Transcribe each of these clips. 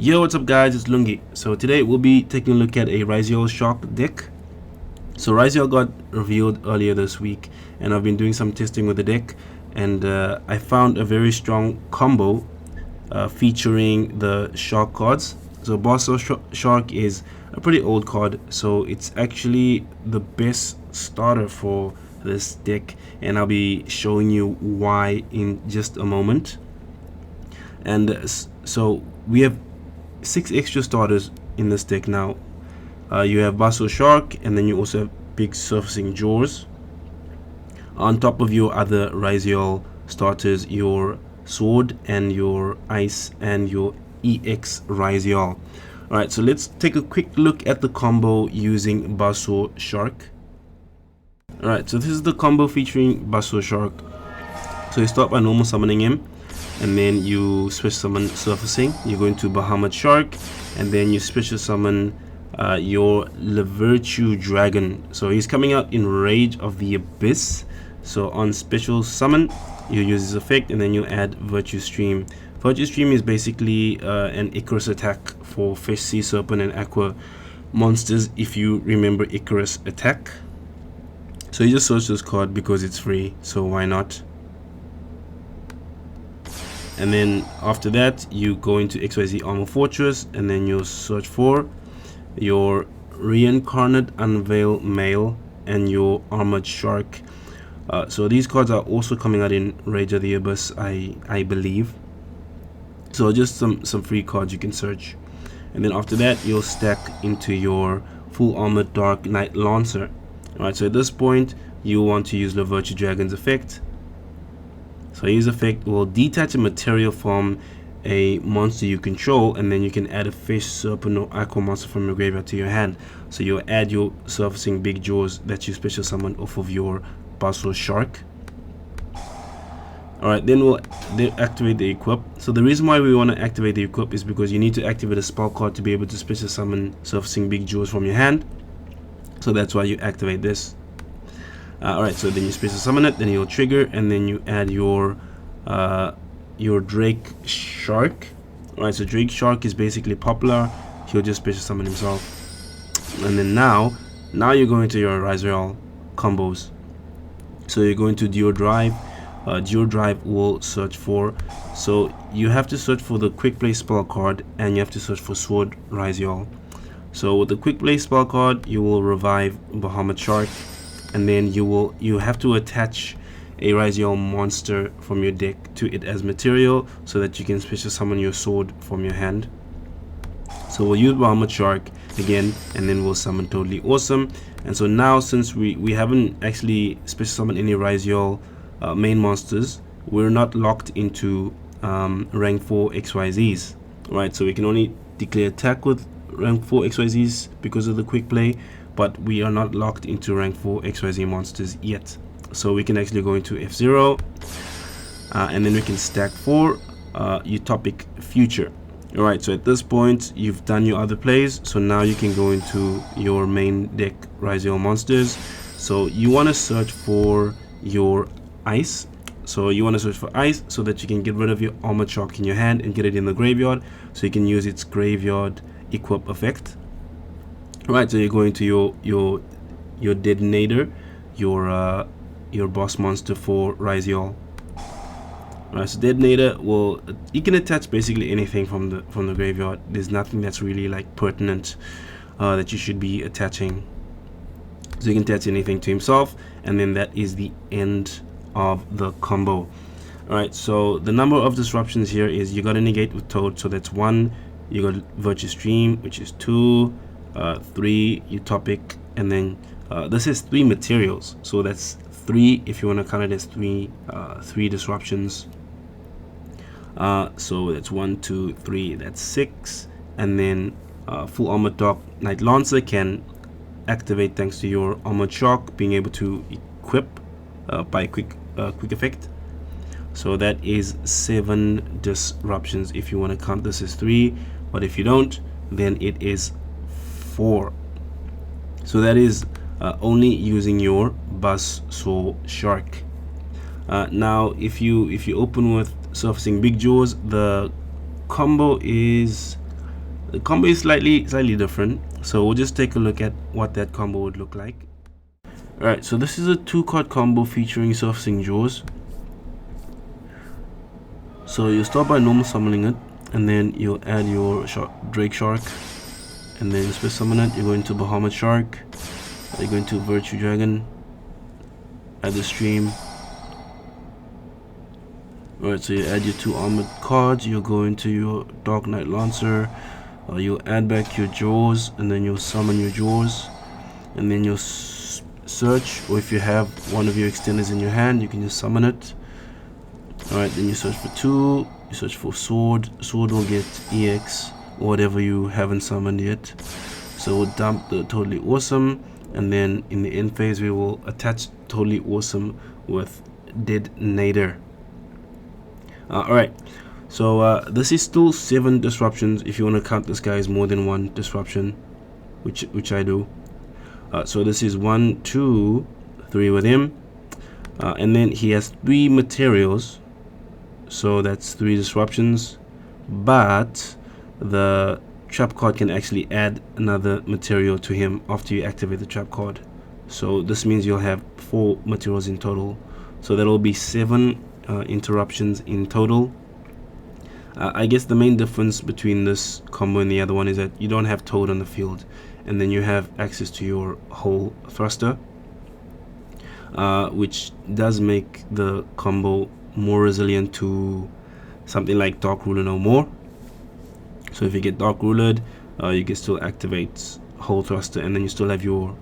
Yo, what's up guys, it's Lun-Gi. So today we'll be taking a look at a Raizeol Shark deck. So Raizeol got revealed earlier this week and I've been doing some testing with the deck, and I found a very strong combo featuring the Shark cards. So Basu Shark is a pretty old card, so it's actually the best starter for this deck, and I'll be showing you why in just a moment. And so we have 6 extra starters in this deck now. You have Basu Shark, and then you also have big surfacing jaws. On top of your other Raizeol starters, your sword and your ice and your EX Raizeol. Alright, so let's take a quick look at the combo using Basu Shark. Alright, so this is the combo featuring Basu Shark. So you start by normal summoning him, and then you special summon surfacing. You go into Bahamut Shark, and then you special summon your Virtue Dragon. So he's coming out in Rage of the Abyss. So on special summon, you use his effect, and then you add Virtue Stream. Virtue Stream is basically an Icarus attack for Fish, Sea Serpent, and Aqua monsters, if you remember Icarus attack. So you just search this card because it's free, so why not? And then after that, you go into XYZ Armor Fortress, and then you'll search for your Reincarnate Unveil Male and your Armored Shark. So these cards are also coming out in Rage of the Abyss, I believe. So just some free cards you can search. And then after that, you'll stack into your Full Armored Dark Knight Lancer. Alright, so at this point, you want to use the Virtue Dragon's effect. So his effect will detach a material from a monster you control, and then you can add a fish, serpent, or aqua monster from your graveyard to your hand. So you'll add your surfacing big jaws that you special summon off of your Basu Shark. Alright, then we'll activate the equip. So the reason why we want to activate the equip is because you need to activate a spell card to be able to special summon surfacing big jaws from your hand. So that's why you activate this. Alright, so then you special summon it, then you'll trigger, and then you add your Drake Shark. Alright, so Drake Shark is basically popular. He'll just special summon himself. And then now you're going to your Raizeol combos. So you're going to Duo Drive. Duo Drive will search for, so you have to search for the Quick Play spell card, and you have to search for Sword Raizeol. So with the Quick Play spell card, you will revive Bahamut Shark, and then you have to attach a Raizeol monster from your deck to it as material, so that you can special summon your sword from your hand. So we'll use Bahamut Shark again, and then we'll summon Totally Awesome. And so now, since we haven't actually special summoned any Raizeol main monsters, we're not locked into rank 4 XYZs, right? So we can only declare attack with rank 4 XYZs because of the quick play, but we are not locked into rank 4 XYZ monsters yet. So we can actually go into F0, and then we can stack for Utopic Future. Alright, so at this point you've done your other plays, so now you can go into your main deck Raizeol monsters. So you want to search for your ice. So you want to search for ice so that you can get rid of your Armored Shark in your hand and get it in the graveyard, so you can use its graveyard equip effect. Right, so you're going to your detonator, your boss monster for Raizeol. Right, so detonator you can attach basically anything from the graveyard. There's nothing that's really like pertinent that you should be attaching. So you can attach anything to himself, and then that is the end of the combo. Alright, so the number of disruptions here is, you got to negate with Toad, so that's 1. You got Virtue Stream, which is 2, 3 Utopic, and then this is 3 materials, so that's 3 if you want to count it as 3 disruptions. So that's 1, 2, 3, that's 6, and then Full Armored Dark Knight Lancer can activate thanks to your Armored Shark being able to equip by quick effect. So that is 7 disruptions if you want to count this as 3, but if you don't, then it is 4. So that is only using your Basu Shark. Now if you open with surfacing big jaws, the combo is The combo is slightly different, so we'll just take a look at what that combo would look like. Alright, so this is a 2-card combo featuring Surfacing Jaws. So you start by normal summoning it, and then you'll add your Drake Shark, and then you special summon it. You're going to Bahamut Shark, you're going to Virtue Dragon, add the stream. Alright, so you add your 2 armored cards, you'll go into your Dark Knight Lancer, you'll add back your Jaws, and then you'll summon your Jaws, and then you'll search, or if you have one of your extenders in your hand, you can just summon it. Alright, then you search for 2, you search for Sword. Sword will get EX, or whatever you haven't summoned yet. So we'll dump the Totally Awesome, and then in the end phase we will attach Totally Awesome with Detonator. Alright, so this is still 7 disruptions if you want to count this guy as more than 1 disruption, which I do. So this is 1, 2, 3 with him, and then he has 3 materials, so that's 3 disruptions, but the trap card can actually add another material to him after you activate the trap card. So this means you'll have 4 materials in total, so that'll be 7 interruptions in total. I guess the main difference between this combo and the other one is that you don't have Toad on the field, and then you have access to your whole thruster, which does make the combo more resilient to something like Dark Ruler no more. So if you get Dark Rulered, you can still activate whole thruster, and then you still have your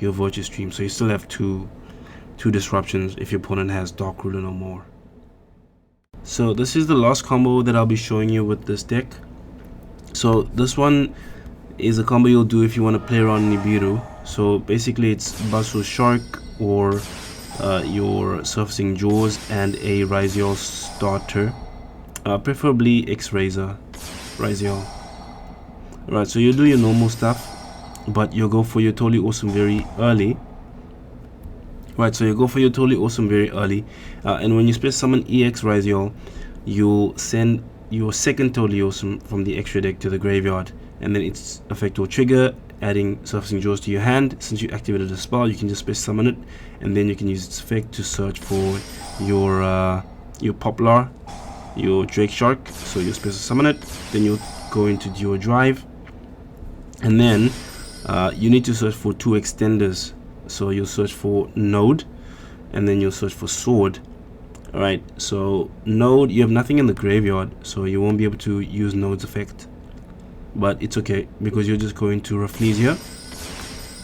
Virtue Stream, so you still have two disruptions if your opponent has Dark Ruler no more. So this is the last combo that I'll be showing you with this deck. So this one is a combo you'll do if you want to play around Nibiru. So basically it's Basu Shark, or your Surfacing Jaws, and a Raizeol starter, preferably X-Raizeol. Right, so you do your normal stuff, but you'll go for your Totally Awesome very early. Right, so you go for your Totally Awesome very early, and when you special summon EX Raizeol, you'll send your second Totally Awesome from the extra deck to the graveyard, and then its effect will trigger, adding Surfacing Jaws to your hand. Since you activated the spell, you can just special summon it, and then you can use its effect to search for your Poplar, your Drake Shark. So you special summon it, then you'll go into Duo Drive, and then you need to search for 2 extenders. So you'll search for Node, and then you'll search for Sword. Alright, so Node, you have nothing in the graveyard, so you won't be able to use Node's effect, but it's okay because you're just going to Rafflesia,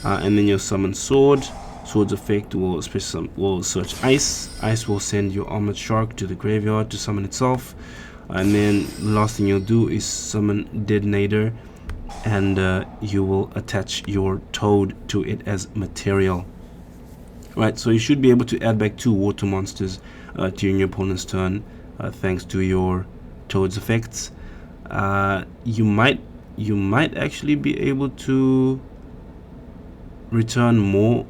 and then you'll summon Sword. Sword's effect will search Ice. Ice will send your Armored Shark to the graveyard to summon itself, and then the last thing you'll do is summon Detonator, and you will attach your Toad to it as material. Right, so you should be able to add back 2 water monsters during your opponent's turn, thanks to your Toad's effects. You might actually be able to return more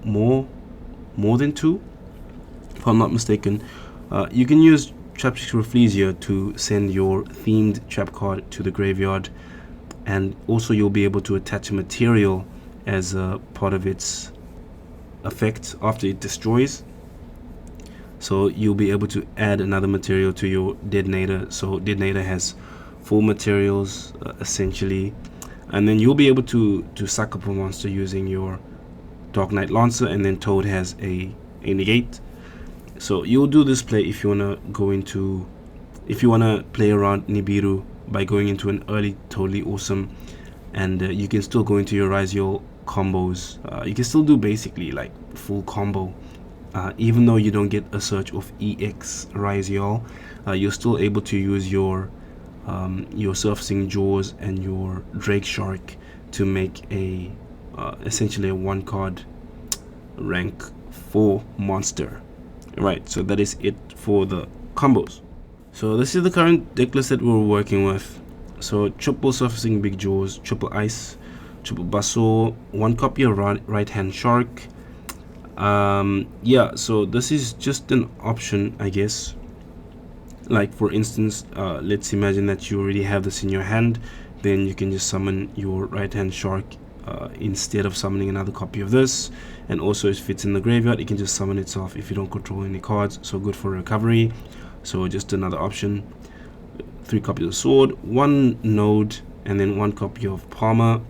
than 2, if I'm not mistaken. You can use Traptrix Rafflesia to send your themed trap card to the graveyard, and also you'll be able to attach a material as a part of its effect after it destroys. So you'll be able to add another material to your Detonator. So Detonator has 4 materials essentially, and then you'll be able to suck up a monster using your Dark Knight Lancer, and then Toad has a negate. So you'll do this play if you wanna play around Nibiru by going into an early Totally Awesome, and you can still go into your Raizeol combos. You can still do basically like full combo, even though you don't get a search of EX Raizeol. You're still able to use your Surfacing Jaws and your Drake Shark to make a essentially a 1-card rank 4 monster. Right, so that is it for the combos. So this is the current deck list that we're working with. So triple Surfacing Big Jaws, triple Ice, triple Basu, 1 copy of Right Hand Shark. Yeah, so this is just an option, I guess. Like for instance, let's imagine that you already have this in your hand. then you can just summon your right hand shark instead of summoning another copy of this. And also if it's in the graveyard, it can just summon itself if you don't control any cards, so good for recovery. So just another option. 3 copies of sword, 1 node, and then 1 copy of Palmer.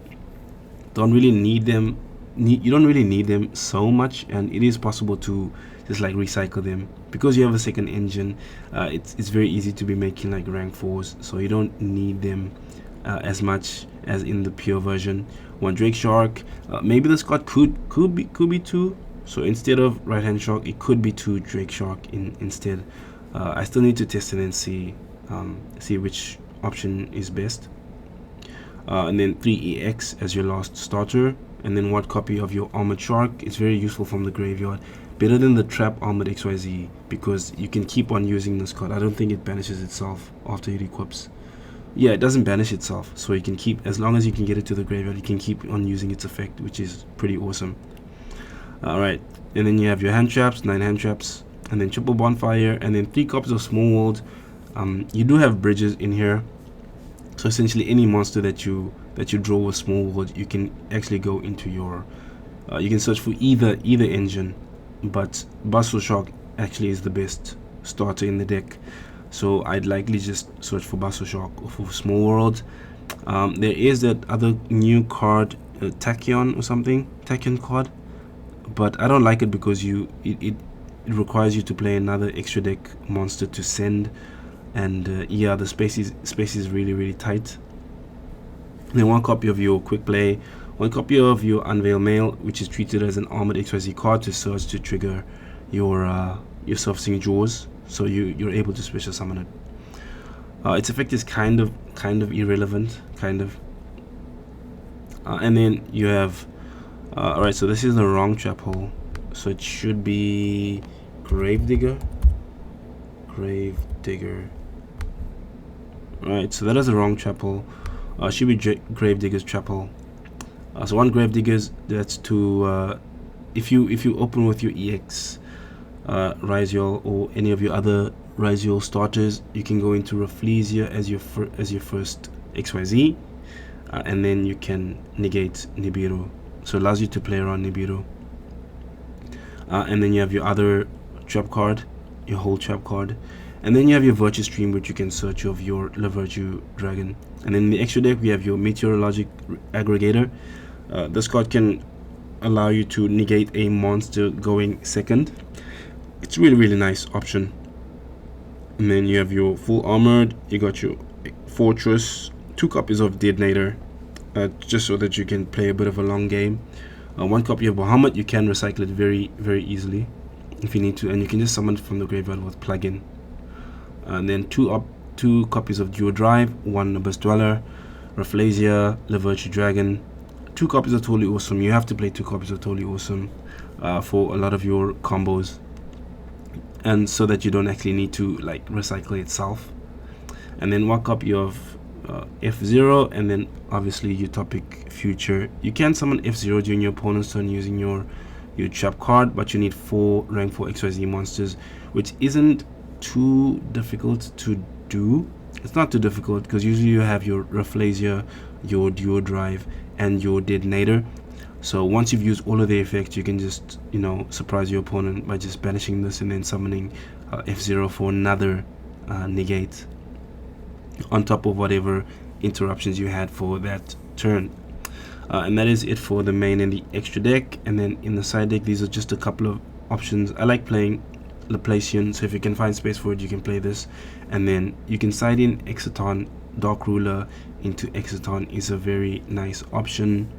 Don't really need them. You don't really need them so much, and it is possible to just like recycle them because you have a second engine. It's very easy to be making like rank 4s, so you don't need them as much as in the pure version. 1 Drake Shark. Maybe this card could be 2. So instead of right hand shark, it could be 2 Drake Shark instead. I still need to test it and see which option is best. And then 3 EX as your last starter, and then 1 copy of your Armored Shark. It's very useful from the graveyard, better than the Trap Armored XYZ, because you can keep on using this card. I don't think it banishes itself after it equips. Yeah, it doesn't banish itself, so you can keep, as long as you can get it to the graveyard, you can keep on using its effect, which is pretty awesome. Alright, and then you have your hand traps, 9 hand traps, and then triple bonfire, and then 3 copies of Small World. You do have bridges in here, so essentially any monster that you draw with Small World, you can actually go into your you can search for either engine, but Basu Shark actually is the best starter in the deck, so I'd likely just search for Basu Shark or for Small World. There is that other new card, Tachyon or something, Tachyon card, but I don't like it because it requires you to play another extra deck monster to send, and yeah, the space is really tight. Then 1 copy of your Quick Play, 1 copy of your Unveil Mail, which is treated as an Armored XYZ card to search to trigger your Surfacing Jaws, so you're able to special summon it. Its effect is kind of irrelevant, and then you have alright, so this is the wrong trap hole, so it should be Gravedigger. Right, so that is the wrong trap hole. Should be Gravedigger's trap hole. So 1 Gravedigger's, that's to if you open with your EX Raizeol or any of your other Raizeol starters, you can go into Rafflesia as your first XYZ, and then you can negate Nibiru, so it allows you to play around Nibiru. And then you have your other trap card, your whole trap card, and then you have your Virtue Stream, which you can search of your La Virtue Dragon. And then in the extra deck we have your Meteorologic Aggregator. This card can allow you to negate a monster going second. It's really nice option. And then you have your full armored, you got your Fortress, 2 copies of Detonator, just so that you can play a bit of a long game. 1 copy of Bahamut, you can recycle it very easily if you need to, and you can just summon it from the graveyard with plugin. And then 2 copies of Duo Drive, 1 Abyss Dweller, Rafflesia, La Virtue Dragon, 2 copies of Totally Awesome. You have to play 2 copies of Totally Awesome for a lot of your combos, and so that you don't actually need to like recycle itself. And then 1 copy of F0, and then obviously Utopic Future. You can summon F0 during your opponent's turn using your trap card, but you need 4 rank 4 XYZ monsters, which isn't too difficult to do. It's not too difficult because usually you have your Rafflesia, your Duo Drive, and your Detonator. So once you've used all of the effects, you can just, you know, surprise your opponent by just banishing this and then summoning F0 for another negate on top of whatever interruptions you had for that turn. And that is it for the main and the extra deck. And then in the side deck, these are just a couple of options. I like playing Laplacian, so if you can find space for it, you can play this. And then you can side in Exciton. Dark Ruler into Exciton is a very nice option.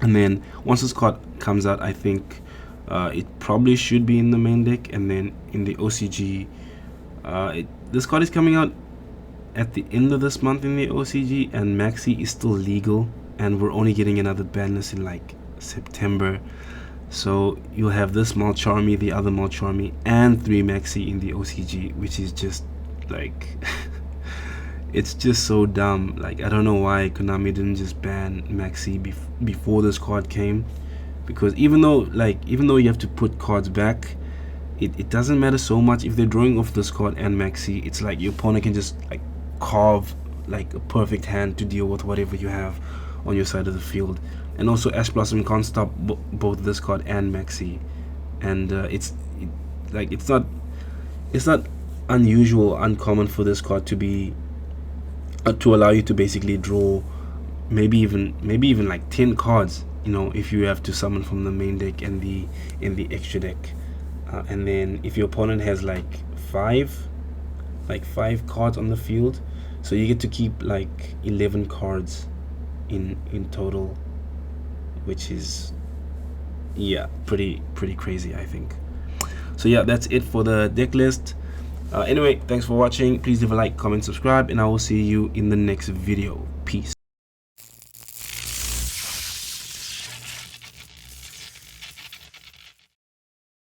And then once this card comes out, I think it probably should be in the main deck. And then in the OCG, this card is coming out at the end of this month in the OCG, and Maxi is still legal, and we're only getting another ban list in like September. So you'll have this Malcharmy, the other Malcharmy, and 3 Maxi in the OCG, which is just like it's just so dumb. Like, I don't know why Konami didn't just ban Maxi before this card came, because even though you have to put cards back, it doesn't matter so much if they're drawing off this card and Maxi. It's like your opponent can just like carve like a perfect hand to deal with whatever you have on your side of the field. And also Ash Blossom can't stop both this card and Maxi, and it's not unusual, uncommon for this card to be to allow you to basically draw maybe even like 10 cards, you know, if you have to summon from the main deck and the extra deck. And then if your opponent has like five cards on the field, so you get to keep like 11 cards in total, which is, yeah, pretty crazy, I think. So yeah, that's it for the deck list. Anyway, thanks for watching. Please leave a like, comment, subscribe, and I will see you in the next video. Peace.